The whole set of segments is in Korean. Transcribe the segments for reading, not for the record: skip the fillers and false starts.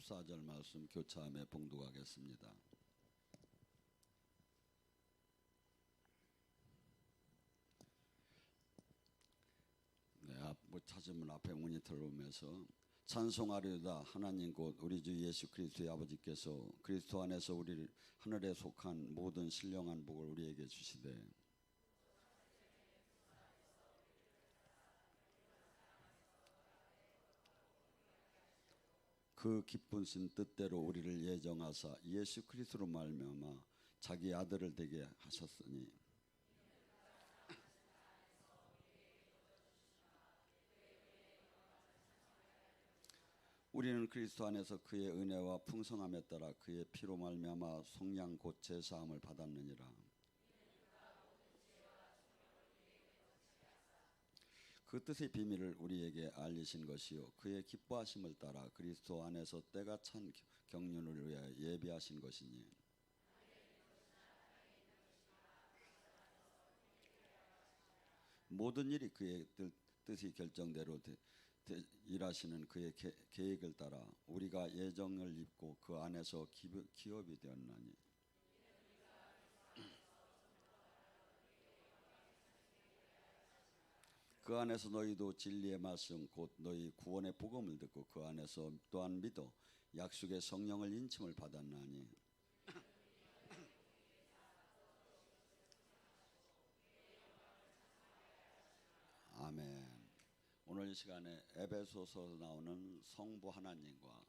14절 말씀 교차함에 봉독하겠습니다. 못 찾으면 앞에 모니터를 보면서 찬송하리로다. 하나님 곧 우리 주 예수 그리스도의 아버지께서 그리스도 안에서 우리를 하늘에 속한 모든 신령한 복을 우리에게 주시되 그 기쁘신 뜻대로 우리를 예정하사 예수 그리스도로 말미암아 자기 아들을 되게 하셨으니 우리는 그리스도 안에서 그의 은혜와 풍성함에 따라 그의 피로 말미암아 속량 곧 제사함을 받았느니라. 그 뜻의 비밀을 우리에게 알리신 것이요 그의 기뻐하심을 따라 그리스도 안에서 때가 찬 경륜을 위하여 예비하신 것이니 모든 일이 그의 뜻이 결정대로 일하시는 그의 계획을 따라 우리가 예정을 입고 그 안에서 기업이 되었나니 그 안에서 너희도 진리의 말씀 곧 너희 구원의 복음을 듣고 그 안에서 또한 믿어 약속의 성령을 인침을 받았나니 아멘. 오늘 이 시간에 에베소서에서 나오는 성부 하나님과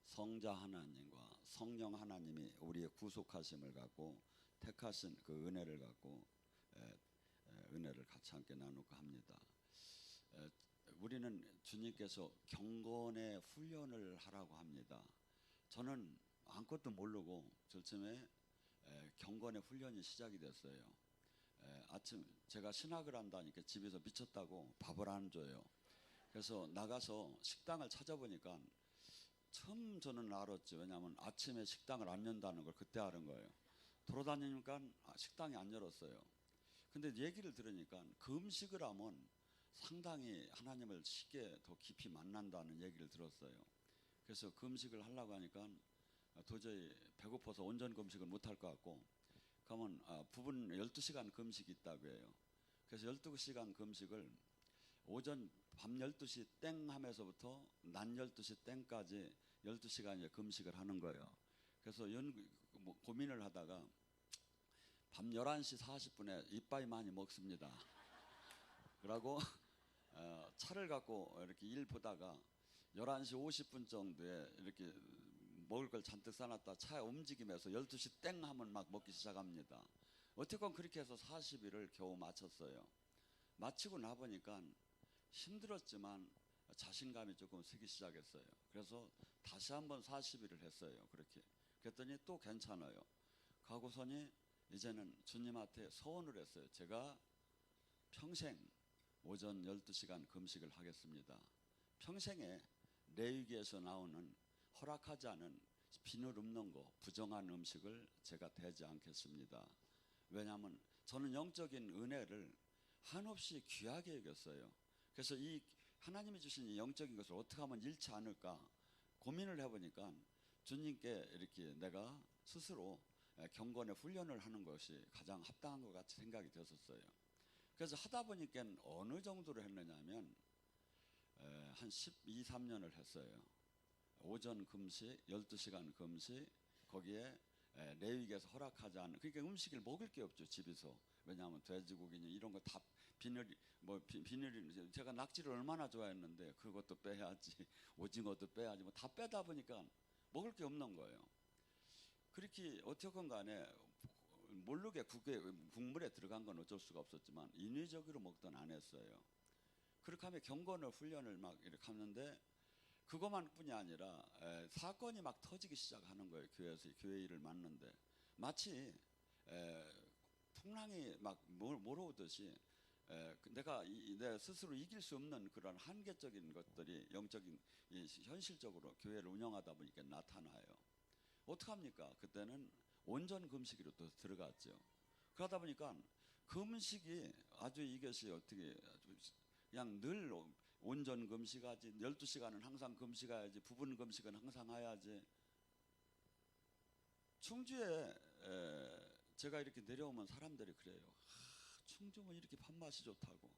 성자 하나님과 성령 하나님이 우리의 구속하심을 갖고 택하신 그 은혜를 갖고 은혜를 같이 함께 나누고 합니다. 우리는 주님께서 경건의 훈련을 하라고 합니다. 저는 아무것도 모르고 저쯤에 경건의 훈련이 시작이 됐어요. 아침 제가 신학을 한다니까 집에서 미쳤다고 밥을 안 줘요. 그래서 나가서 식당을 찾아보니까 처음 저는 알았죠. 왜냐하면 아침에 식당을 안 연다는 걸 그때 알은 거예요. 돌아다니니까 식당이 안 열었어요. 근데 얘기를 들으니까 그 음식을 하면 상당히 하나님을 쉽게 더 깊이 만난다는 얘기를 들었어요. 그래서 그 음식을 하려고 하니까 도저히 배고파서 온전 금식을 못할 것 같고 그러면 부분 12시간 금식이 있다고 해요. 그래서 12시간 금식을 오전 밤 12시 땡 하면서부터 낮 12시 땡까지 12시간 금식을 하는 거예요. 그래서 고민을 하다가 밤 11시 40분에 이빠이 많이 먹습니다. 그러고 차를 갖고 이렇게 일 보다가 11시 50분 정도에 이렇게 먹을 걸 잔뜩 싸놨다 차에 움직이면서 12시 땡 하면 막 먹기 시작합니다. 어쨌건 그렇게 해서 40일을 겨우 마쳤어요. 마치고 나보니까 힘들었지만 자신감이 조금 세기 시작했어요. 그래서 다시 한번 40일을 했어요. 그렇게 그랬더니 또 괜찮아요. 가고서니 이제는 주님한테 서원을 했어요. 제가 평생 오전 12시간 금식을 하겠습니다. 평생에 레위기에서 나오는 허락하지 않은 비늘 없는 거 부정한 음식을 제가 대지 않겠습니다. 왜냐하면 저는 영적인 은혜를 한없이 귀하게 여겼어요. 그래서 이 하나님이 주신 이 영적인 것을 어떻게 하면 잃지 않을까 고민을 해보니까 주님께 이렇게 내가 스스로 경건의 훈련을 하는 것이 가장 합당한 것 같이 생각이 됐었어요. 그래서 하다 보니까 어느 정도로 했느냐면 한 12, 3년을 했어요. 오전 금식, 12시간 금식, 거기에 레위기에서 허락하지 않은 그러니까 음식을 먹을 게 없죠. 집에서. 왜냐하면 돼지고기는 이런 거 다 비늘이 제가 낙지를 얼마나 좋아했는데 그것도 빼야지 오징어도 빼야지 뭐 다 빼다 보니까 먹을 게 없는 거예요. 그렇게 어떻건 간에 모르게 국물에 들어간 건 어쩔 수가 없었지만 인위적으로 먹던 안 했어요. 그렇게 하면 경건을 훈련을 막 이렇게 하는데 그것만 뿐이 아니라 사건이 막 터지기 시작하는 거예요. 교회에서 교회 일을 맡는데 마치 풍랑이 막 몰아오듯이 내가 내 스스로 이길 수 없는 그런 한계적인 것들이 영적인 현실적으로 교회를 운영하다 보니까 나타나요. 어떡합니까? 그때는 온전 금식으로 또 들어갔죠. 그러다 보니까 금식이 아주 이것이 어떻게 그냥 늘 온전 금식하지. 12시간은 항상 금식해야지. 부분 금식은 항상 해야지. 충주에 제가 이렇게 내려오면 사람들이 그래요. 충주면 이렇게 밥맛이 좋다고.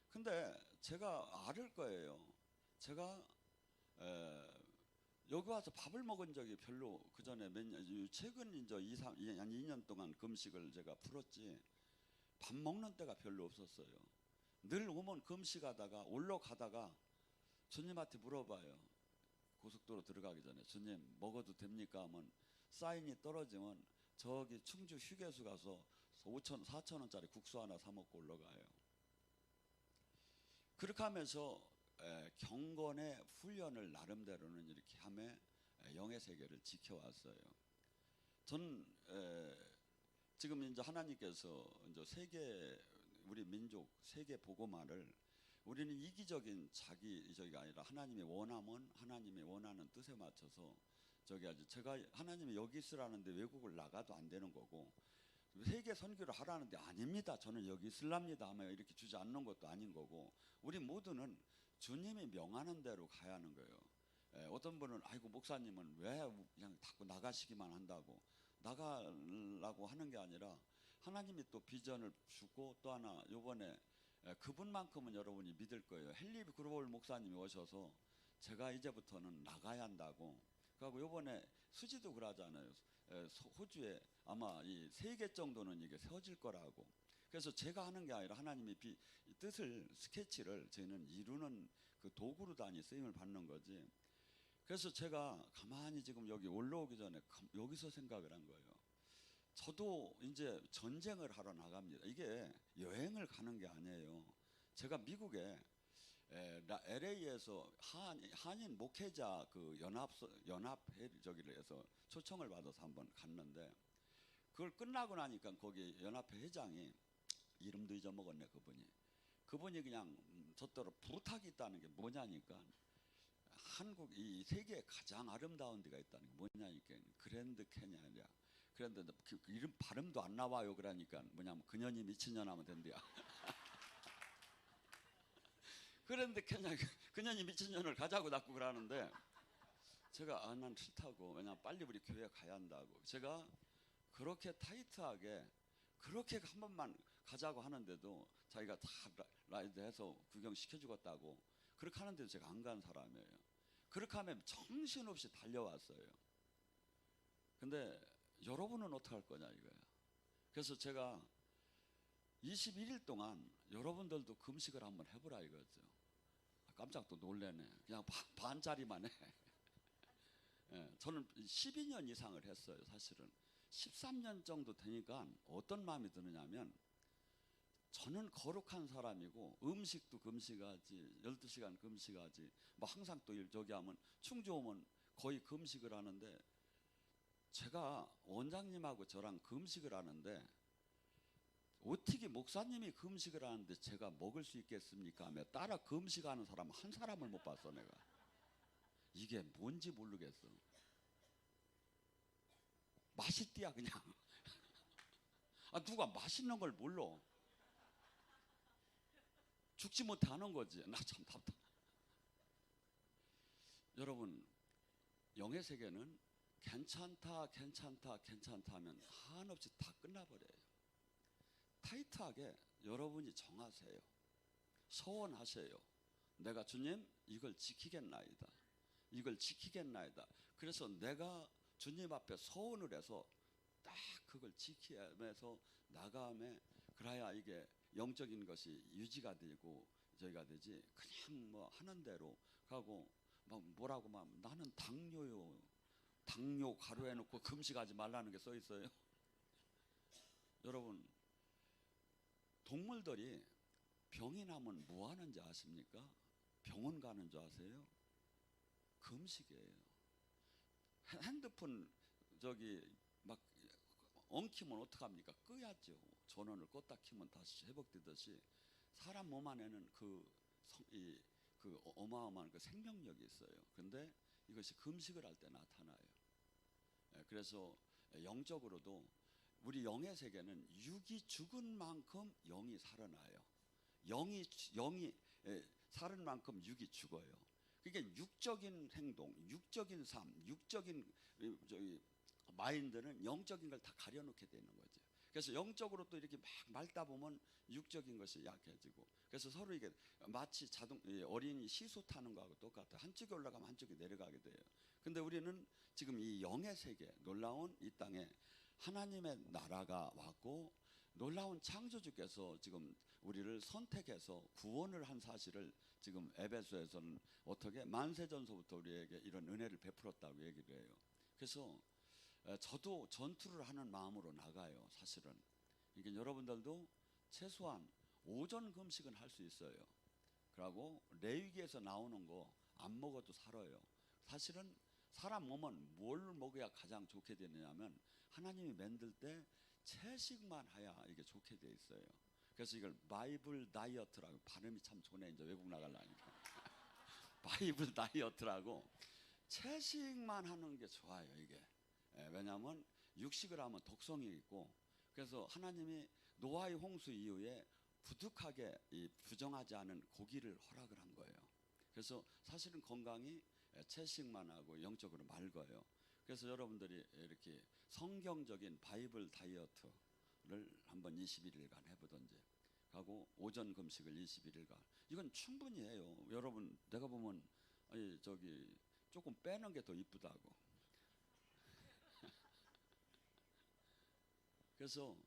근데 제가 알을 거예요. 제가 여기 와서 밥을 먹은 적이 별로 그 전에 최근 이제 2년 동안 금식을 제가 풀었지 밥 먹는 때가 별로 없었어요. 늘 오면 금식하다가 올라가다가 주님한테 물어봐요. 고속도로 들어가기 전에 주님 먹어도 됩니까 하면 사인이 떨어지면 저기 충주 휴게소 가서 5천 4천 원짜리 국수 하나 사 먹고 올라가요. 그렇게 하면서 경건의 훈련을 나름대로는 이렇게 하며 영의 세계를 지켜왔어요. 전 지금 이제 하나님께서 이제 세계 우리 민족 세계 복음화를 우리는 이기적인 자기가 아니라 하나님의 원하면 하나님의 원하는 뜻에 맞춰서 저기 아주 제가 하나님이 여기 있으라는데 외국을 나가도 안 되는 거고 세계 선교를 하라는데 아닙니다. 저는 여기 있으랍니다 하며 이렇게 주지 않는 것도 아닌 거고 우리 모두는 주님이 명하는 대로 가야 하는 거예요. 어떤 분은 아이고 목사님은 왜 그냥 자꾸 나가시기만 한다고 나가려고 하는 게 아니라 하나님이 또 비전을 주고 또 하나 요번에 그분만큼은 여러분이 믿을 거예요. 헨리 그로벌 목사님이 오셔서 제가 이제부터는 나가야 한다고. 그리고 요번에 수지도 그러잖아요. 호주에 아마 이 3개 정도는 이게 세워질 거라고. 그래서 제가 하는 게 아니라 하나님이 뜻을 스케치를 저희는 이루는 그 도구로 단위 쓰임을 받는 거지. 그래서 제가 가만히 지금 여기 올라오기 전에 여기서 생각을 한 거예요. 저도 이제 전쟁을 하러 나갑니다. 이게 여행을 가는 게 아니에요. 제가 미국에 LA에서 한인 목회자 그 연합 저기를 해서 초청을 받아서 한번 갔는데 그걸 끝나고 나니까 거기 연합회 회장이 이름도 잊어먹었네 그분이 그냥 저더러 부탁이 있다는 게 뭐냐니까 한국 이 세계에 가장 아름다운 데가 있다는 게 뭐냐니까 그랜드 캐니언이야. 그런데 그 이름 발음도 안 나와요. 그러니까 뭐냐면 그년이 미친년 하면 된대요. 그런데 그년이 미친년을 가자고 자꾸 그러는데 제가 난 싫다고. 왜냐면 빨리 우리 교회 가야 한다고. 제가 그렇게 타이트하게 그렇게 한 번만 가자고 하는데도 자기가 다 라이드해서 구경시켜 주겠다고 그렇게 하는데도 제가 안 간 사람이에요. 그렇게 하면 정신없이 달려왔어요. 근데 여러분은 어떻게 할 거냐 이거야. 그래서 제가 21일 동안 여러분들도 금식을 한번 해보라 이거죠. 깜짝 또 놀래네. 그냥 반짜리만 해. 저는 12년 이상을 했어요. 사실은 13년 정도 되니까 어떤 마음이 드느냐면 저는 거룩한 사람이고 음식도 금식하지 12시간 금식하지 뭐 항상 또 저기 하면 충주 오면 거의 금식을 하는데 제가 원장님하고 저랑 금식을 하는데 어떻게 목사님이 금식을 하는데 제가 먹을 수 있겠습니까 하며 따라 금식하는 사람 한 사람을 못 봤어. 내가 이게 뭔지 모르겠어. 맛있디야 그냥. 누가 맛있는 걸 몰라. 죽지 못해 하는 거지. 나 참 답답해. 여러분 영의 세계는 괜찮다 하면 한없이 다 끝나버려요. 타이트하게 여러분이 정하세요. 서원하세요. 내가 주님 이걸 지키겠나이다. 이걸 지키겠나이다. 그래서 내가 주님 앞에 서원을 해서 딱 그걸 지키면서 나가면 그래야 이게 영적인 것이 유지가 되고 저희가 되지. 그냥 뭐 하는 대로 가고 막 뭐라고 막 나는 당뇨요. 당뇨 가루해 놓고 금식하지 말라는 게 써 있어요. 여러분 동물들이 병이 나면 뭐 하는지 아십니까? 병원 가는 줄 아세요? 금식이에요. 핸드폰 저기 막 엉키면 어떡합니까? 끄야죠. 전원을 껐다 키면 다시 회복되듯이 사람 몸 안에는 그 어마어마한 그 생명력이 있어요. 근데 이것이 금식을 할 때 나타나요. 그래서 영적으로도 우리 영의 세계는 육이 죽은 만큼 영이 살아나요. 영이 사는 만큼 육이 죽어요. 그러니까 육적인 행동, 육적인 삶, 육적인 저기 마인드는 영적인 걸 다 가려놓게 되는 거죠. 그래서 영적으로 또 이렇게 막 맑다 보면 육적인 것이 약해지고, 그래서 서로 이게 마치 어린이 시소 타는 거하고 똑같아요. 한쪽에 올라가면 한쪽에 내려가게 돼요. 근데 우리는 지금 이 영의 세계, 놀라운 이 땅에 하나님의 나라가 왔고, 놀라운 창조주께서 지금 우리를 선택해서 구원을 한 사실을 지금 에베소에서는 어떻게 만세전서부터 우리에게 이런 은혜를 베풀었다고 얘기를 해요. 그래서 저도 전투를 하는 마음으로 나가요. 사실은 이게 여러분들도 최소한 오전 금식은 할 수 있어요. 그리고 레위기에서 나오는 거 안 먹어도 살아요. 사실은 사람 몸은 뭘 먹어야 가장 좋게 되느냐면 하나님이 만들 때 채식만 해야 이게 좋게 돼 있어요. 그래서 이걸 바이블 다이어트라고, 발음이 참 좋네. 이제 외국 나가려니까 바이블 다이어트라고, 채식만 하는 게 좋아요. 이게 왜냐하면 육식을 하면 독성이 있고, 그래서 하나님이 노아의 홍수 이후에 부득하게 이 부정하지 않은 고기를 허락을 한 거예요. 그래서 사실은 건강이 채식만 하고 영적으로 맑아요. 그래서 여러분들이 이렇게 성경적인 바이블 다이어트를 한번 21일간 해보든지 하고, 오전 금식을 21일간, 이건 충분히 해요. 여러분, 내가 보면 저기 조금 빼는 게 더 이쁘다고. 그래서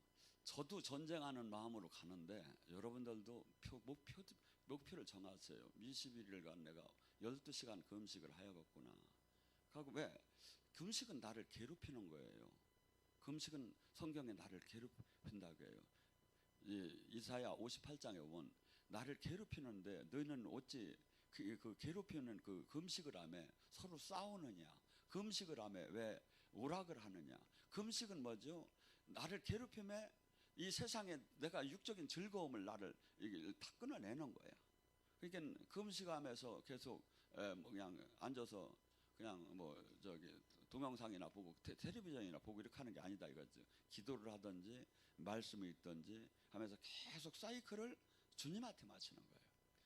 저도 전쟁하는 마음으로 가는데, 여러분들도 목표를 정하세요. 21일간 내가 12시간 금식을 하여겠구나. 그리고 왜? 금식은 나를 괴롭히는 거예요. 금식은 성경에 나를 괴롭힌다고 해요. 이사야 58장에 보면 나를 괴롭히는데 너희는 어찌 그 괴롭히는 그 금식을 하며 서로 싸우느냐? 금식을 하며 왜 오락을 하느냐? 금식은 뭐죠? 나를 괴롭힘에 이 세상에 내가 육적인 즐거움을 나를 다 끊어내는 거야. 그러니까 금식하면서 계속 뭐 그냥 앉아서 그냥 뭐 저기 동영상이나 보고 텔레비전이나 보고 이렇게 하는 게 아니다 이거죠. 기도를 하든지 말씀을 읽든지 하면서 계속 사이클을 주님한테 맞추는 거예요.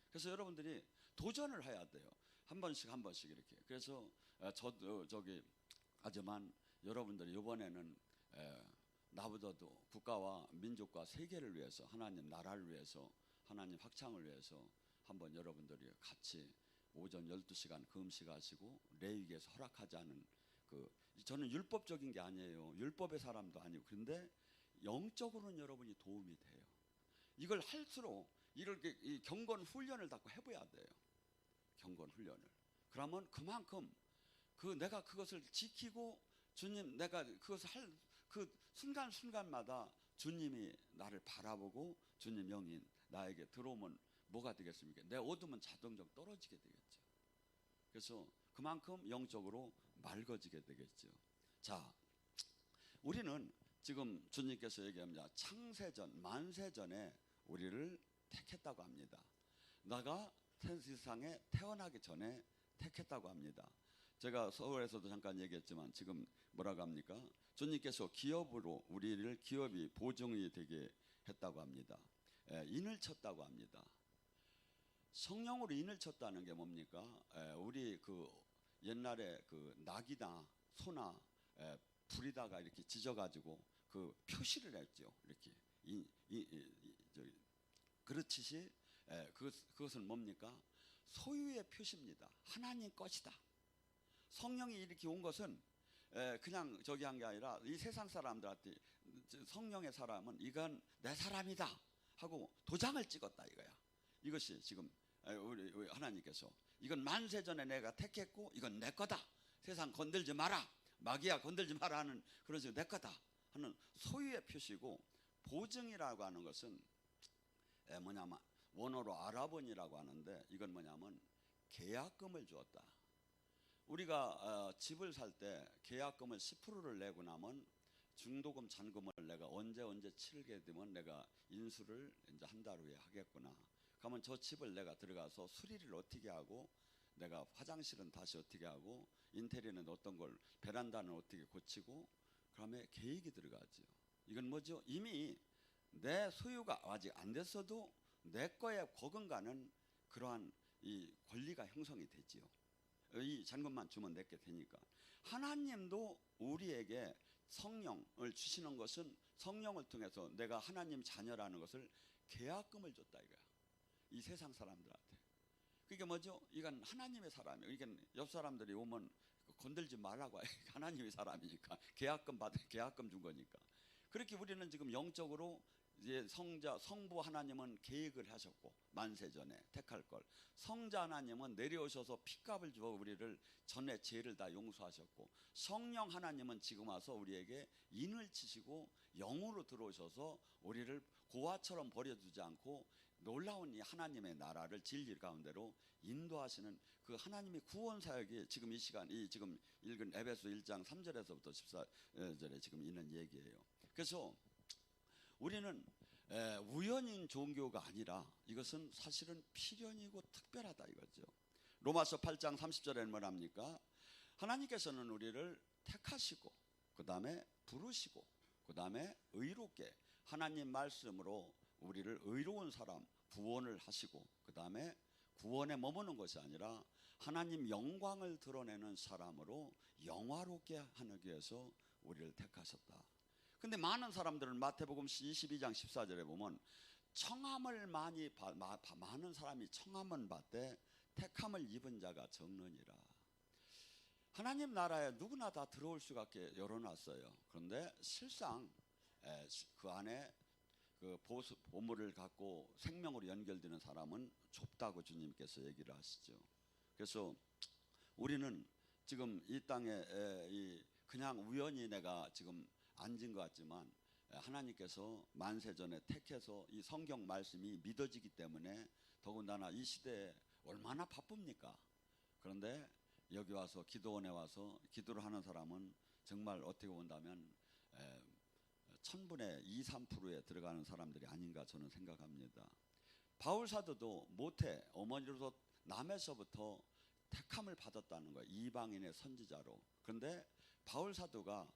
그래서 여러분들이 도전을 해야 돼요. 한 번씩 한 번씩 이렇게. 그래서 저도 저기 하지만 여러분들이 이번에는 나보다도 국가와 민족과 세계를 위해서, 하나님 나라를 위해서, 하나님 확장을 위해서 한번 여러분들이 같이 오전 12시간 금식하시고, 레위기에서 허락하지 않은 저는 율법적인 게 아니에요. 율법의 사람도 아니고. 그런데 영적으로는 여러분이 도움이 돼요. 이걸 할수록 이렇게 이 경건 훈련을 자꾸 해봐야 돼요. 경건 훈련을. 그러면 그만큼 내가 그것을 지키고 주님, 내가 그것을 할 그 순간순간마다 주님이 나를 바라보고 주님 영이 나에게 들어오면 뭐가 되겠습니까? 내 어둠은 자동적으로 떨어지게 되겠죠. 그래서 그만큼 영적으로 맑아지게 되겠죠. 자, 우리는 지금 주님께서 얘기합니다. 창세전, 만세전에 우리를 택했다고 합니다. 내가 세상에 태어나기 전에 택했다고 합니다. 제가 서울에서도 잠깐 얘기했지만 지금 뭐라고 합니까? 주님께서 기업으로 우리를 기업이 보증이 되게 했다고 합니다. 인을 쳤다고 합니다. 성령으로 인을 쳤다는 게 뭡니까? 우리 옛날에 낙이나 소나 불이다가 이렇게 찢어가지고 표시를 했죠. 이렇게 그렇듯이 그것은 뭡니까? 소유의 표시입니다. 하나님 것이다. 성령이 이렇게 온 것은 그냥 저기 한 게 아니라 이 세상 사람들한테 성령의 사람은 이건 내 사람이다 하고 도장을 찍었다 이거야. 이것이 지금 우리 하나님께서 이건 만세전에 내가 택했고 이건 내 거다. 세상 건들지 마라. 마귀야 건들지 마라 하는 그런 식으로 내 거다 하는 소유의 표시고, 보증이라고 하는 것은 뭐냐면 원어로 아라본이라고 하는데, 이건 뭐냐면 계약금을 주었다. 우리가 집을 살 때 계약금을 10%를 내고 나면 중도금 잔금을 내가 언제 치르게 되면 내가 인수를 이제 한 달 후에 하겠구나. 그러면 저 집을 내가 들어가서 수리를 어떻게 하고, 내가 화장실은 다시 어떻게 하고, 인테리어는 어떤 걸, 베란다는 어떻게 고치고, 그다음에 계획이 들어가죠. 이건 뭐죠? 이미 내 소유가 아직 안 됐어도 내 거에 버금가는 그러한 이 권리가 형성이 되지요. 이 잔금만 주면 내게 되니까. 하나님도 우리에게 성령을 주시는 것은 성령을 통해서 내가 하나님 자녀라는 것을 계약금을 줬다 이거야. 이 세상 사람들한테. 그게 뭐죠? 이건 하나님의 사람이에요. 이건 옆 사람들이 오면 건들지 말라고 해요. 하나님의 사람이니까. 계약금 준 거니까. 그렇게 우리는 지금 영적으로 이제 성부 하나님은 계획을 하셨고 만세전에 택할 걸, 성자 하나님은 내려오셔서 피값을 주어 우리를 전에 죄를 다 용서하셨고, 성령 하나님은 지금 와서 우리에게 인을 치시고 영으로 들어오셔서 우리를 고아처럼 버려두지 않고 놀라운 이 하나님의 나라를 진리 가운데로 인도하시는 그 하나님의 구원 사역이 지금 이 시간, 이 지금 읽은 에베소 1장 3절에서부터 14절에 지금 있는 얘기예요. 그래서 우리는 우연인 종교가 아니라 이것은 사실은 필연이고 특별하다 이거죠. 로마서 8장 30절에는 뭐랍니까? 하나님께서는 우리를 택하시고 그 다음에 부르시고 그 다음에 의롭게 하나님 말씀으로 우리를 의로운 사람 구원을 하시고 그 다음에 구원에 머무는 것이 아니라 하나님 영광을 드러내는 사람으로 영화롭게 하기 위해서 우리를 택하셨다. 근데 많은 사람들은 마태복음 22장 14절에 보면 청함을 많은 사람이 청함은 받되 택함을 입은 자가 적느니라. 하나님 나라에 누구나 다 들어올 수밖에 열어놨어요. 그런데 실상 그 안에 그 보물을 갖고 생명으로 연결되는 사람은 좁다고 주님께서 얘기를 하시죠. 그래서 우리는 지금 이 땅에 그냥 우연히 내가 지금 앉은 것 같지만 하나님께서 만세전에 택해서 이 성경 말씀이 믿어지기 때문에 더군다나 이 시대에 얼마나 바쁩니까? 그런데 여기 와서 기도원에 와서 기도를 하는 사람은 정말 어떻게 본다면 1000분의 2, 3%에 들어가는 사람들이 아닌가 저는 생각합니다. 바울 사도도 모태 어머니로서 남에서부터 택함을 받았다는 거예요. 이방인의 선지자로. 그런데 바울 사도가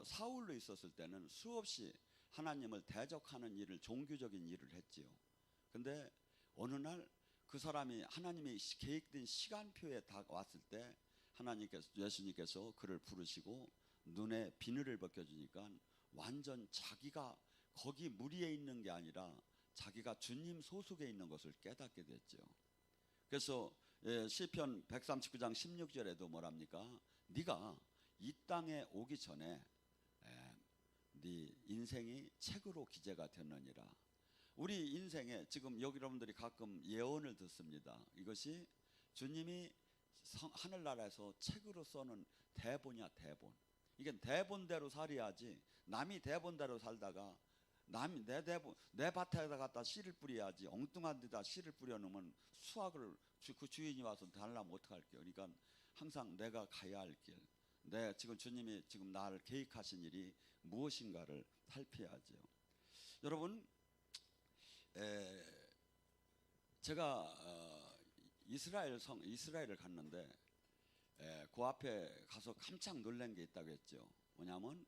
사울로 있었을 때는 수없이 하나님을 대적하는 일을, 종교적인 일을 했지요. 근데 어느 날 그 사람이 하나님의 계획된 시간표에 다 왔을 때 예수님께서 그를 부르시고 눈에 비늘을 벗겨주니까 완전 자기가 거기 무리에 있는 게 아니라 자기가 주님 소속에 있는 것을 깨닫게 됐죠. 그래서 시편 139장 16절에도 뭐랍니까? 네가 이 땅에 오기 전에 네 인생이 책으로 기재가 됐느니라. 우리 인생에 지금 여기 여러분들이 가끔 예언을 듣습니다. 이것이 주님이 하늘나라에서 책으로 써는 대본이야, 대본. 이게 대본대로 살아야지. 남이 대본대로 살다가 남이 내 밭에다 갖다 씨를 뿌려야지 엉뚱한 데다 씨를 뿌려놓으면 수확을 그 주인이 와서 달라면 어떡할게요. 그러니까 항상 내가 가야 할 길, 지금 주님이 지금 나를 계획하신 일이 무엇인가를 살펴야죠. 여러분, 제가 이스라엘을 갔는데 그 앞에 가서 깜짝 놀란 게 있다고 했죠. 뭐냐면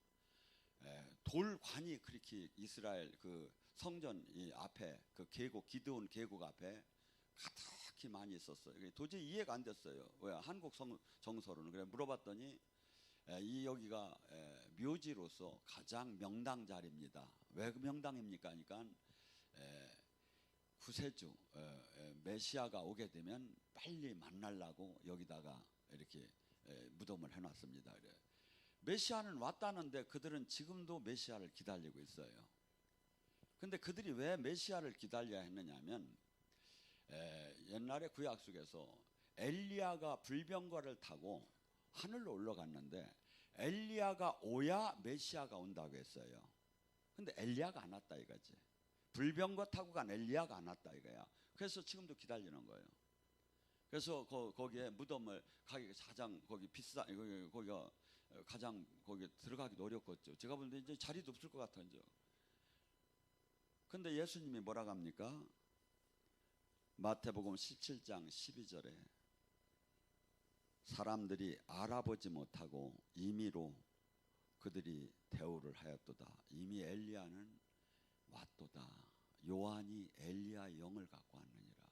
돌관이 그렇게 이스라엘 그 성전 이 앞에 그 계곡, 기드온 계곡 앞에 가득히 많이 있었어요. 도저히 이해가 안 됐어요. 왜 한국 정서로는. 그래 물어봤더니 여기가 묘지로서 가장 명당 자리입니다. 왜 명당입니까? 하니까 구세주 메시아가 오게 되면 빨리 만나려고 여기다가 이렇게 무덤을 해놨습니다. 그래. 메시아는 왔다는데 그들은 지금도 메시아를 기다리고 있어요. 근데 그들이 왜 메시아를 기다려야 했느냐면 옛날에 구약 속에서 엘리야가 불병거를 타고 하늘로 올라갔는데 엘리야가 오야 메시아가 온다고 했어요. 근데 엘리야가 안 왔다 이거지. 불병거 타고 간 엘리야가 안 왔다 이거야. 그래서 지금도 기다리는 거예요. 그래서 거기에 무덤을 가장 거기 거기가 가장 거기 들어가기도 어렵겠죠. 제가 보는데 이제 자리도 없을 것 같아요. 근데 예수님이 뭐라고 합니까? 마태복음 17장 12절에 사람들이 알아보지 못하고 임의로 그들이 대우를 하였도다. 이미 엘리야는 왔도다. 요한이 엘리야 영을 갖고 왔느니라.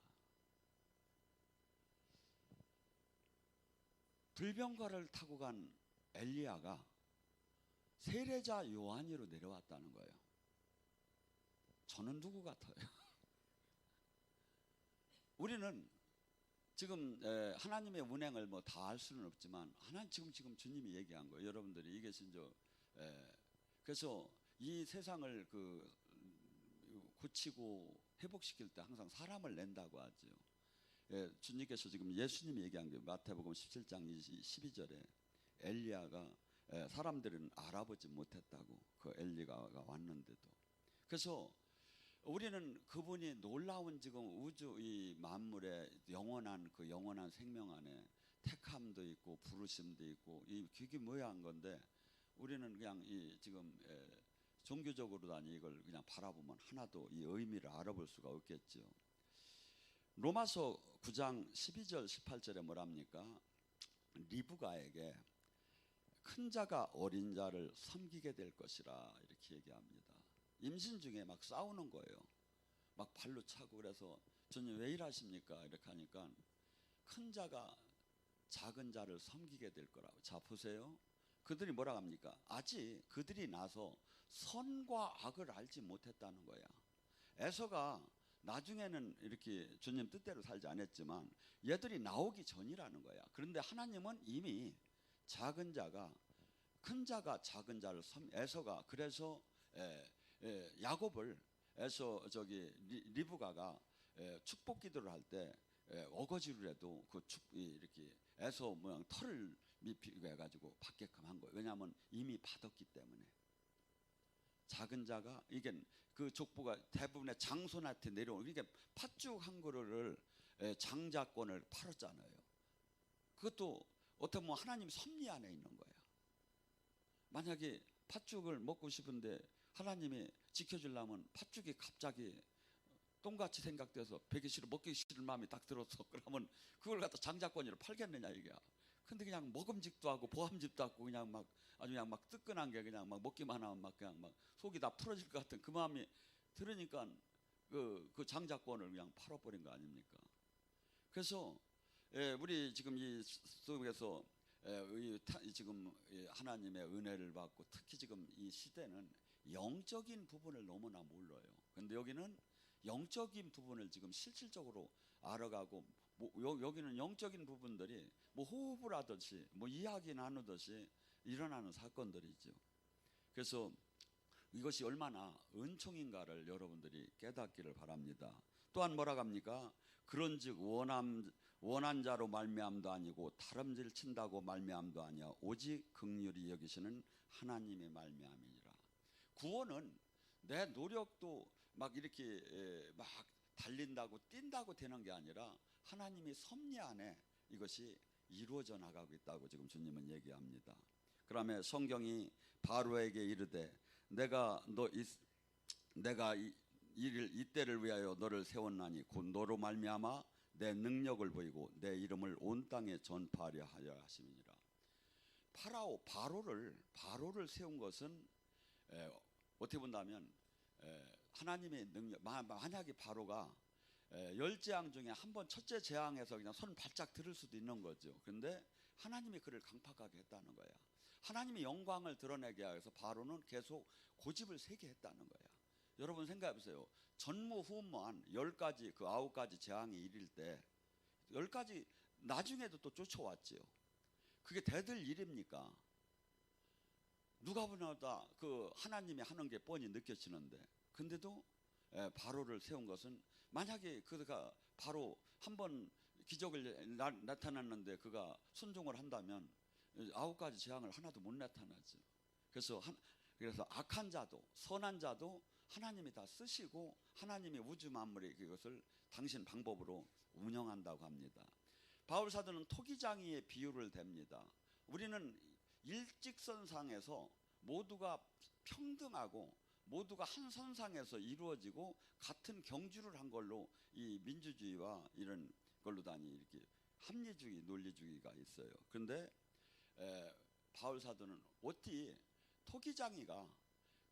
불병거를 타고 간 엘리야가 세례자 요한이로 내려왔다는 거예요. 저는 누구 같아요? 우리는 지금 하나님의 운행을 뭐 다 알 수는 없지만 하나님 지금 주님이 얘기한 거예요. 여러분들이 이게 진짜 그래서 이 세상을 고치고 회복시킬 때 항상 사람을 낸다고 하죠. 주님께서 지금 예수님이 얘기한 게 마태복음 17장 12절에 엘리야가 사람들은 알아보지 못했다고, 그 엘리야가 왔는데도. 그래서 우리는 그분이 놀라운 지금 우주 이 만물의 영원한 그 영원한 생명 안에 택함도 있고 부르심도 있고 이 그게 뭐야 건데 우리는 그냥 이 지금 종교적으로 아니 이걸 그냥 바라보면 하나도 이 의미를 알아볼 수가 없겠죠. 로마서 9장 12절 18절에 뭐랍니까? 리브가에게 큰 자가 어린 자를 섬기게 될 것이라 이렇게 얘기합니다. 임신 중에 막 싸우는 거예요. 막 발로 차고. 그래서 주님 왜 이러십니까? 이렇게 하니까 큰 자가 작은 자를 섬기게 될 거라고. 자 보세요. 그들이 뭐라 합니까? 아직 그들이 나서 선과 악을 알지 못했다는 거야. 에서가 나중에는 이렇게 주님 뜻대로 살지 않았지만 얘들이 나오기 전이라는 거야. 그런데 하나님은 이미 작은 자가 큰 자가 작은 자를 에서가 그래서 야곱을 에서 리브가가 축복 기도를 할 때 어거지로 해도 이렇게 에서 모양 털을 미피게 해가지고 받게끔 한 거예요. 왜냐하면 이미 받았기 때문에. 작은 자가 이게 그 족보가 대부분의 장손한테 내려오는, 이게 팥죽 한 그릇을 장자권을 팔았잖아요. 그것도 어떻게 보면 하나님 섭리 안에 있는 거야. 만약에 팥죽을 먹고 싶은데 하나님이 지켜주려면 팥죽이 갑자기 똥같이 생각돼서 배기 싫어 먹기 싫은 마음이 딱 들어서 그러면 그걸 갖다 장자권으로 팔겠느냐 이게. 근데 그냥 먹음직도 하고 보함직도 하고 그냥 막 아주 그냥 막 뜨끈한 게 그냥 막 먹기만 하면 막 그냥 막 속이 다 풀어질 것 같은 그 마음이 들으니까 그 장자권을 그냥 팔아버린 거 아닙니까? 그래서 우리 지금 이 속에서 지금 하나님의 은혜를 받고 특히 지금 이 시대는 영적인 부분을 너무나 몰라요. 근데 여기는 영적인 부분을 지금 실질적으로 알아가고 여기는 영적인 부분들이 뭐 호흡을 하듯이 뭐 이야기 나누듯이 일어나는 사건들이죠. 그래서 이것이 얼마나 은총인가를 여러분들이 깨닫기를 바랍니다. 또한 뭐라 합니까? 그런즉 원한 자로 말미암도 아니고 다름질 친다고 말미암도 아니야 오직 긍휼히 여기시는 하나님의 말미암이니라. 구원은 내 노력도 막 이렇게 막 달린다고 뛴다고 되는 게 아니라 하나님이 섭리 안에 이것이 이루어져 나가고 있다고 지금 주님은 얘기합니다. 그러면 성경이 바로에게 이르되 내가 이때를 위하여 너를 세웠나니 곧 너로 말미암아 내 능력을 보이고 내 이름을 온 땅에 전파하려 하여 하심이니라. 바로를 세운 것은 어떻게 본다면 하나님의 능력. 만약에 바로가 10재앙 중에 한 번 첫째 재앙에서 그냥 손 발짝 들을 수도 있는 거죠. 그런데 하나님이 그를 강팍하게 했다는 거야. 하나님의 영광을 드러내게 해서 바로는 계속 고집을 세게 했다는 거야. 여러분 생각해 보세요. 전무후무한 10가지 그 9가지 재앙이 이를 때 10가지 나중에도 또 쫓아왔지요. 그게 대들 일입니까? 누가 보나다 그 하나님이 하는 게 뻔히 느껴지는데, 근데도 바로를 세운 것은 만약에 그가 바로 한번 기적을 나타났는데 그가 순종을 한다면 9가지 재앙을 하나도 못 나타나죠. 그래서 악한 자도 선한 자도 하나님이 다 쓰시고 하나님이 우주 만물의 그것을 당신 방법으로 운영한다고 합니다. 바울 사도는 토기장이의 비유를 댑니다. 우리는 일직선상에서 모두가 평등하고 모두가 한 선상에서 이루어지고 같은 경주를 한 걸로 이 민주주의와 이런 걸로 다니 이렇게 합리주의, 논리주의가 있어요. 그런데 바울 사도는 어떻게 토기장이가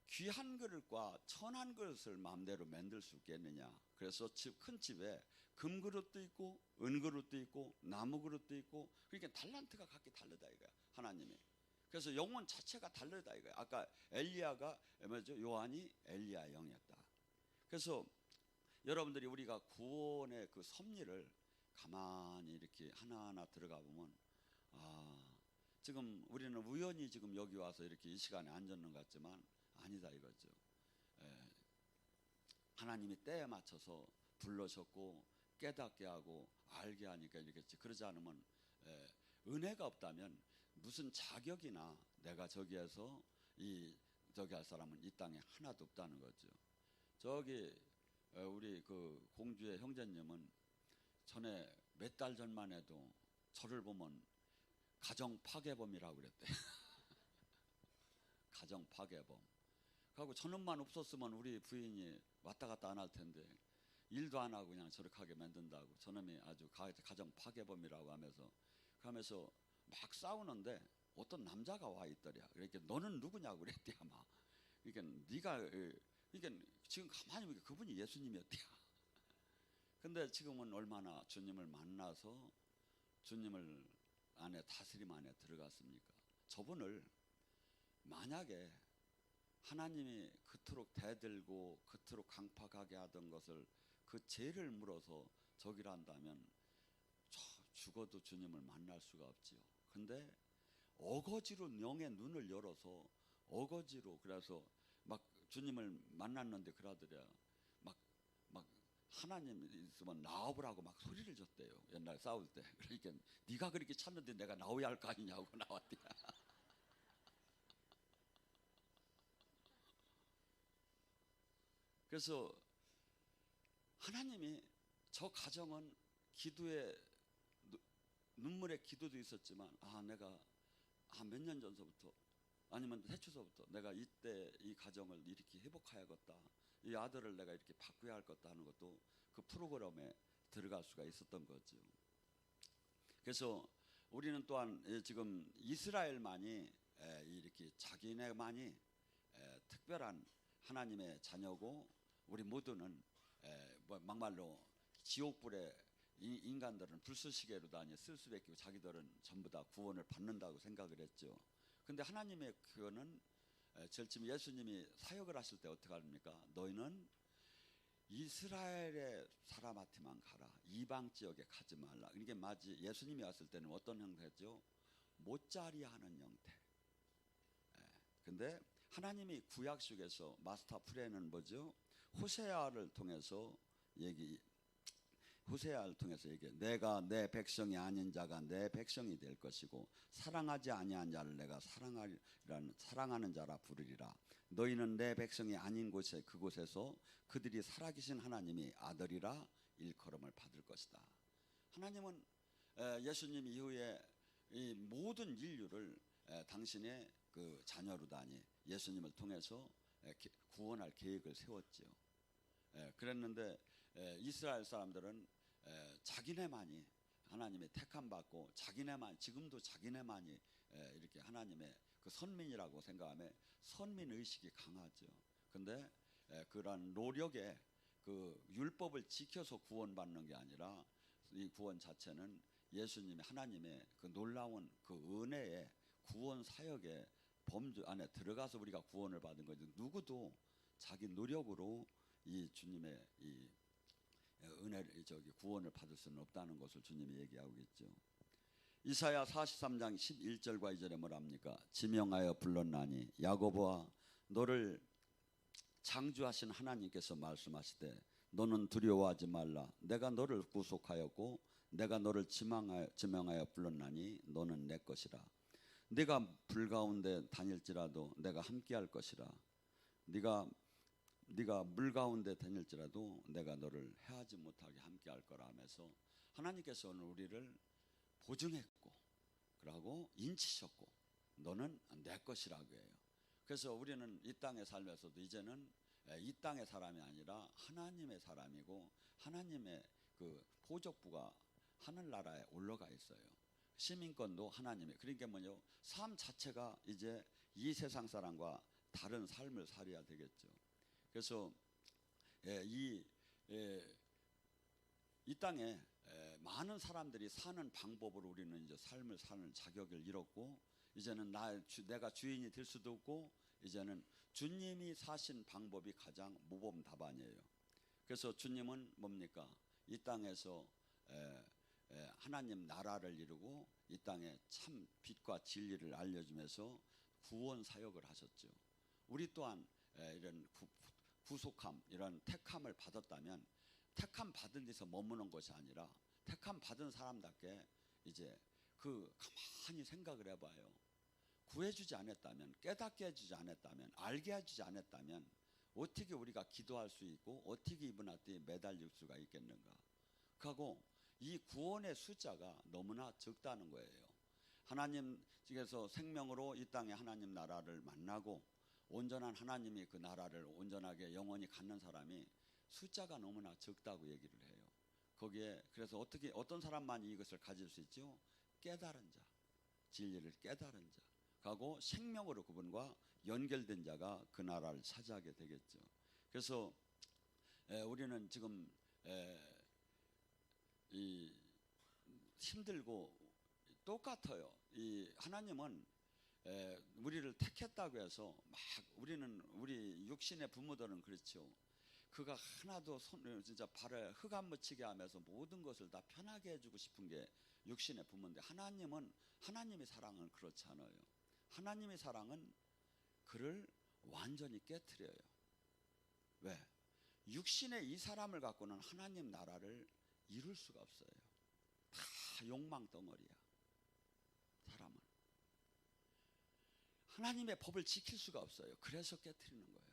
귀한 그릇과 천한 그릇을 마음대로 만들 수 있겠느냐. 그래서 큰 집에 금그릇도 있고 은그릇도 있고 나무그릇도 있고, 그러니까 달란트가 각기 다르다 이거야 하나님이. 그래서 영혼 자체가 다르다 이거야. 아까 엘리야가 뭐죠? 요한이 엘리야 영이었다. 그래서 여러분들이 우리가 구원의 그 섭리를 가만히 이렇게 하나하나 들어가 보면, 지금 우리는 우연히 지금 여기 와서 이렇게 이 시간에 앉았는 것 같지만 아니다 이거죠. 하나님이 때에 맞춰서 불러셨고 깨닫게 하고 알게 하니까 이렇겠지. 그러지 않으면 은혜가 없다면 무슨 자격이나 내가 저기에서 저기 할 사람은 이 땅에 하나도 없다는 거죠. 저기 우리 그 공주의 형제님은 전에 몇 달 전만 해도 저를 보면 가정 파괴범이라고 그랬대. 가정 파괴범. 그리고 저놈만 없었으면 우리 부인이 왔다 갔다 안 할 텐데 일도 안 하고 그냥 저렇게 하게 만든다고. 저놈이 아주 가정 파괴범이라고 하면서 막 싸우는데 어떤 남자가 와 있더랴. 그러니까 너는 누구냐고 그랬대 아마. 그러니까 지금 가만히 보니까 그분이 예수님이었대. 근데 지금은 얼마나 주님을 만나서 주님을 안에 다스림 안에 들어갔습니까? 저분을 만약에 하나님이 그토록 대들고 그토록 강팍하게 하던 것을 그 죄를 물어서 저기라 한다면 죽어도 주님을 만날 수가 없지요. 근데 어거지로 영의 눈을 열어서 어거지로, 그래서 막 주님을 만났는데 그러더래요. 막 하나님 있으면 나와보라고 막 소리를 졌대요. 옛날 싸울 때. 그러니까 네가 그렇게 찾는데 내가 나와야 할 거 아니냐고 나왔대. 그래서 하나님이 저 가정은 기도에 눈물의 기도도 있었지만 내가 몇 년 전서부터 아니면 해초서부터 내가 이때 이 가정을 이렇게 회복해야겠다, 이 아들을 내가 이렇게 바꿔야 할 것다 하는 것도 그 프로그램에 들어갈 수가 있었던 거죠. 그래서 우리는 또한 지금 이스라엘만이 이렇게 자기네만이 특별한 하나님의 자녀고, 우리 모두는 막말로 지옥불에 인간들은 불쏘시개로 다니 쓸 수밖에 자기들은 전부 다 구원을 받는다고 생각을 했죠. 근데 하나님의 그거는 지금 예수님이 사역을 하실 때 어떻게 합니까? 너희는 이스라엘의 사람한테만 가라. 이방 지역에 가지 말라. 그러니까 마치 예수님이 왔을 때는 어떤 형태죠? 못자리하는 형태. 근데 하나님이 구약식에서 마스터 프레는 뭐죠? 호세아를 통해서 얘기해. 내가 내 백성이 아닌 자가 내 백성이 될 것이고 사랑하지 아니한 자를 내가 사랑하는 자라 부르리라. 너희는 내 백성이 아닌 그곳에서 그들이 살아계신 하나님이 아들이라 일컬음을 받을 것이다. 하나님은 예수님 이후에 이 모든 인류를 당신의 그 자녀로 다니 예수님을 통해서 구원할 계획을 세웠죠. 그랬는데 이스라엘 사람들은 자기네만이 하나님의 택함 받고 지금도 자기네만이 이렇게 하나님의 그 선민이라고 생각하며 선민 의식이 강하죠. 근데 그런 노력에 그 율법을 지켜서 구원받는 게 아니라 이 구원 자체는 예수님의 하나님의 그 놀라운 그 은혜의 구원 사역의 범주 안에 들어가서 우리가 구원을 받은 거지, 누구도 자기 노력으로 이 주님의 이 은혜를 구원을 받을 수는 없다는 것을 주님이 얘기하고 있죠. 이사야 43장 11절과 2절에 뭐랍니까? 지명하여 불렀나니 야고보아 너를 창조하신 하나님께서 말씀하시되 너는 두려워하지 말라. 내가 너를 구속하였고 내가 너를 지명하여 불렀나니 너는 내 것이라. 네가 불 가운데 다닐지라도 내가 함께할 것이라. 네가 물 가운데 다닐지라도 내가 너를 해하지 못하게 함께할 거라 하면서 하나님께서 오늘 우리를 보증했고 그러고 인치셨고 너는 내 것이라고 해요. 그래서 우리는 이 땅에 살면서도 이제는 이 땅의 사람이 아니라 하나님의 사람이고 하나님의 그 포적부가 하늘나라에 올라가 있어요. 시민권도 하나님의. 그러니까 뭐냐, 삶 자체가 이제 이 세상 사람과 다른 삶을 살아야 되겠죠. 그래서 이 이 땅에 많은 사람들이 사는 방법으로 우리는 이제 삶을 사는 자격을 잃었고, 이제는 내가 주인이 될 수도 없고, 이제는 주님이 사신 방법이 가장 모범 답안이에요. 그래서 주님은 뭡니까? 이 땅에서 하나님 나라를 이루고 이 땅에 참 빛과 진리를 알려주면서 구원 사역을 하셨죠. 우리 또한 이런 구속함, 이런 택함을 받았다면, 택함 받은 데서 머무는 것이 아니라 택함 받은 사람답게 이제 가만히 생각을 해봐요. 구해주지 않았다면, 깨닫게 해주지 않았다면, 알게 해주지 않았다면 어떻게 우리가 기도할 수 있고 어떻게 이분 앞에 매달릴 수가 있겠는가. 그리고 이 구원의 숫자가 너무나 적다는 거예요. 하나님께서 생명으로 이 땅에 하나님 나라를 만나고 온전한 하나님이 그 나라를 온전하게 영원히 갖는 사람이 숫자가 너무나 적다고 얘기를 해요. 거기에 그래서 어떤 사람만이 이것을 가질 수 있죠? 깨달은 자, 진리를 깨달은 자, 하고 생명으로 그분과 연결된 자가 그 나라를 차지하게 되겠죠. 그래서 우리는 지금 이 힘들고 똑같아요. 이 하나님은 우리를 택했다고 해서 막 우리 육신의 부모들은 그렇죠. 그가 하나도 진짜 발에 흙 안 묻히게 하면서 모든 것을 다 편하게 해주고 싶은 게 육신의 부모인데, 하나님의 사랑은 그렇지 않아요. 하나님의 사랑은 그를 완전히 깨트려요. 왜? 육신의 이 사람을 갖고는 하나님 나라를 이룰 수가 없어요. 다 욕망 덩어리야. 사람은 하나님의 법을 지킬 수가 없어요. 그래서 깨트리는 거예요.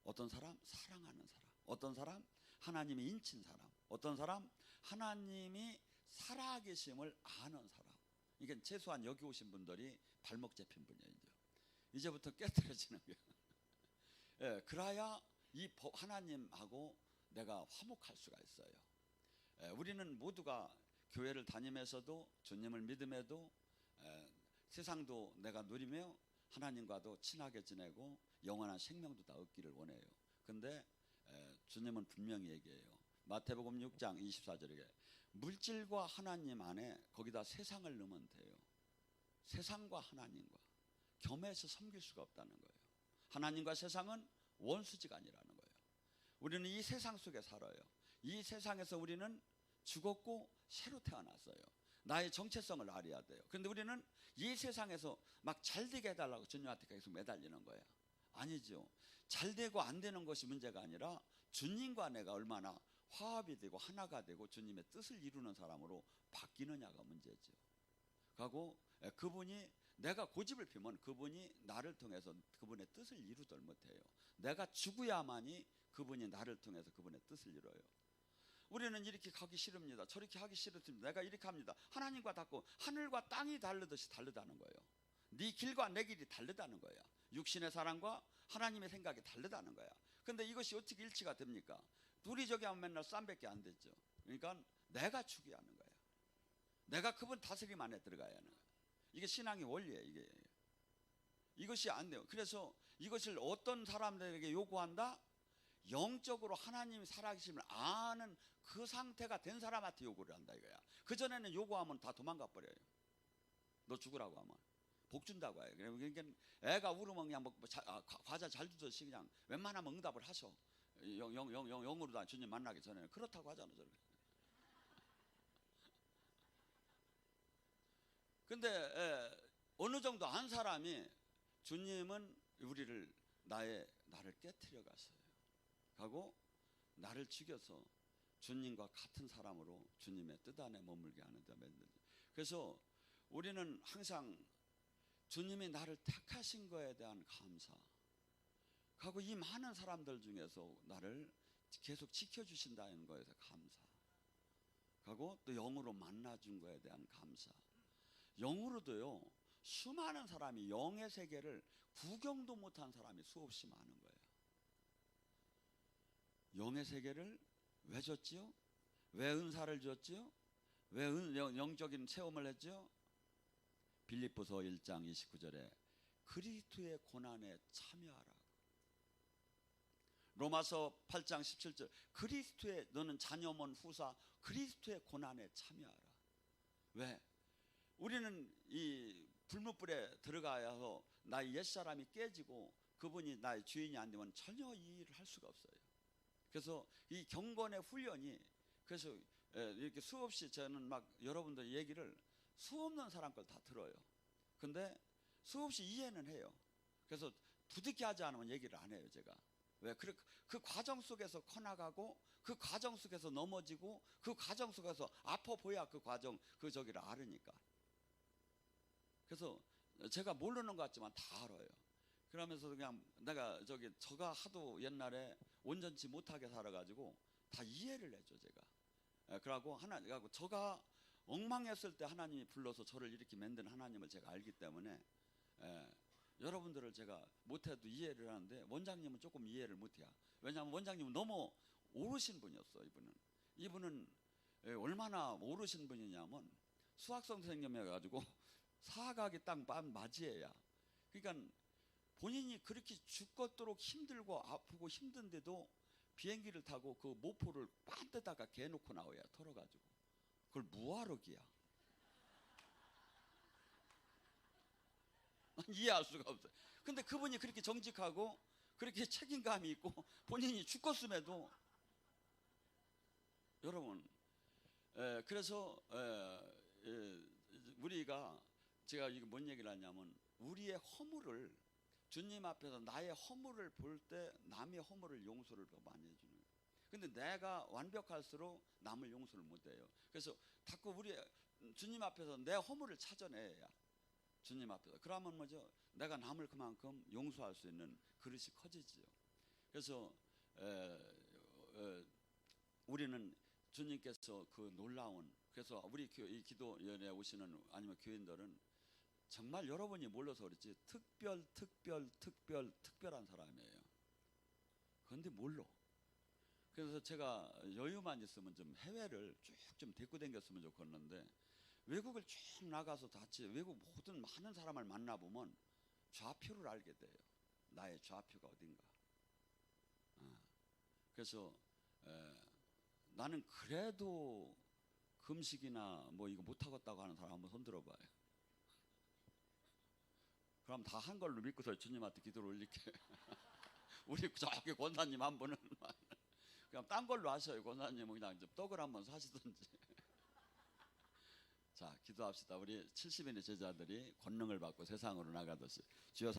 어떤 사람? 사랑하는 사람. 어떤 사람? 하나님이 인친 사람. 어떤 사람? 하나님이 살아계심을 아는 사람. 이게 최소한 여기 오신 분들이 발목 잡힌 분이에요. 이제부터 깨트려지는 거예요. 예, 그래야 이 하나님하고 내가 화목할 수가 있어요. 우리는 모두가 교회를 다니면서도 주님을 믿음에도 세상도 내가 누리며 하나님과도 친하게 지내고 영원한 생명도 다 얻기를 원해요. 근데 주님은 분명히 얘기해요. 마태복음 6장 24절에 물질과 하나님 안에 거기다 세상을 넣으면 돼요. 세상과 하나님과 겸해서 섬길 수가 없다는 거예요. 하나님과 세상은 원수지간이라는 거예요. 우리는 이 세상 속에 살아요. 이 세상에서 우리는 죽었고 새로 태어났어요. 나의 정체성을 알아야 돼요. 그런데 우리는 이 세상에서 막 잘되게 해달라고 주님한테 계속 매달리는 거예요. 아니죠. 잘되고 안 되는 것이 문제가 아니라 주님과 내가 얼마나 화합이 되고 하나가 되고 주님의 뜻을 이루는 사람으로 바뀌느냐가 문제죠. 그리고 그분이, 내가 고집을 피우면 그분이 나를 통해서 그분의 뜻을 이루들 못해요. 내가 죽어야만이 그분이 나를 통해서 그분의 뜻을 이뤄요. 우리는 이렇게 가기 싫습니다. 저렇게 하기 싫습니다. 내가 이렇게 합니다. 하나님과 닿고 하늘과 땅이 다르듯이 다르다는 거예요. 네 길과 내 길이 다르다는 거야. 육신의 사랑과 하나님의 생각이 다르다는 거야. 근데 이것이 어떻게 일치가 됩니까? 둘이 저기 하면 맨날 쌈밖에 안 됐죠. 그러니까 내가 죽여야 하는 거야. 내가 그분 다스림 안에 들어가야 하는 거야. 이게 신앙의 원리예요. 이것이 안 돼요. 그래서 이것을 어떤 사람들에게 요구한다? 영적으로 하나님이 살아계심을 아는 그 상태가 된 사람한테 요구를 한다 이거야. 그전에는 요구하면 다 도망가 버려요. 너 죽으라고 하면 복 준다고 해요. 그러니까 애가 울으면 그냥 과자 잘 주듯이 그냥 웬만하면 응답을 하셔. 영으로 다 주님 만나기 전에 그렇다고 하잖아요. 저렇게. 근데 어느 정도 안 사람이 주님은 우리를 나를 깨트려 갔어요. 하고 나를 죽여서 주님과 같은 사람으로 주님의 뜻 안에 머물게 하는 데 만들죠. 그래서 우리는 항상 주님이 나를 택하신 거에 대한 감사, 하고 이 많은 사람들 중에서 나를 계속 지켜주신다는 거에 대해서 감사, 하고 또 영으로 만나준 거에 대한 감사. 영으로도요, 수많은 사람이 영의 세계를 구경도 못한 사람이 수없이 많은 거예요. 영의 세계를 왜 줬지요? 왜 은사를 줬지요? 왜 영적인 체험을 했죠? 빌립보서 1장 29절에 그리스도의 고난에 참여하라. 로마서 8장 17절 그리스도의 너는 자녀몬 후사 그리스도의 고난에 참여하라. 왜? 우리는 이 불못불에 들어가서 나의 옛사람이 깨지고 그분이 나의 주인이 안 되면 전혀 이 일을 할 수가 없어요. 그래서 이 경건의 훈련이 그래서 이렇게 수없이 저는 막 여러분들 얘기를 수없는 사람 걸 다 들어요. 근데 수없이 이해는 해요. 그래서 부득이 하지 않으면 얘기를 안 해요 제가. 왜? 그 과정 속에서 커나가고 그 과정 속에서 넘어지고 그 과정 속에서 아파 보야 그 과정 그 저기를 알으니까. 그래서 제가 모르는 것 같지만 다 알아요. 그러면서 그냥 내가 저가 하도 옛날에 온전치 못하게 살아가지고 다 이해를 해줘 제가. 그러고 저가 엉망했을 때 하나님이 불러서 저를 이렇게 만든 하나님을 제가 알기 때문에 여러분들을 제가 못해도 이해를 하는데 원장님은 조금 이해를 못해요. 왜냐하면 원장님은 너무 오르신 분이었어. 이분은 얼마나 오르신 분이냐면 수학성 선생님이어가지고 사각이 딱 맞이해야. 그러니까 본인이 그렇게 죽겠도록 힘들고 아프고 힘든데도 비행기를 타고 그 모포를 빤데다가 개놓고 나와야 털어가지고 그걸 뭐하러 기야. 이해할 수가 없어요. 근데 그분이 그렇게 정직하고 그렇게 책임감이 있고 본인이 죽겠음에도 여러분 그래서 우리가 제가 이거 뭔 얘기를 하냐면 우리의 허물을 주님 앞에서 나의 허물을 볼 때 남의 허물을 용서를 더 많이 해주는 거예요. 근데 내가 완벽할수록 남을 용서를 못해요. 그래서 자꾸 우리 주님 앞에서 내 허물을 찾아내야 주님 앞에서 그러면 뭐죠? 내가 남을 그만큼 용서할 수 있는 그릇이 커지지요. 그래서 우리는 주님께서 그 놀라운 그래서 우리 이 기도연에 오시는 아니면 교인들은 정말 여러분이 몰라서 그렇지 특별한 사람이에요. 그런데 몰라. 그래서 제가 여유만 있으면 좀 해외를 쭉 좀 데리고 다녔으면 좋겠는데 외국을 쭉 나가서 같이 외국 모든 많은 사람을 만나보면 좌표를 알게 돼요. 나의 좌표가 어딘가. 그래서 나는 그래도 금식이나 뭐 이거 못하겠다고 하는 사람 한번 손 들어봐요. 그럼 다 한 걸로 믿고서 주님한테 기도를 올릴게. 우리 저기 권사님 한 분은 그냥 딴 걸로 하셔요. 권사님은 그냥 좀 떡을 한번 사시든지. 자, 기도합시다. 우리 70인의 제자들이 권능을 받고 세상으로 나가듯이 주여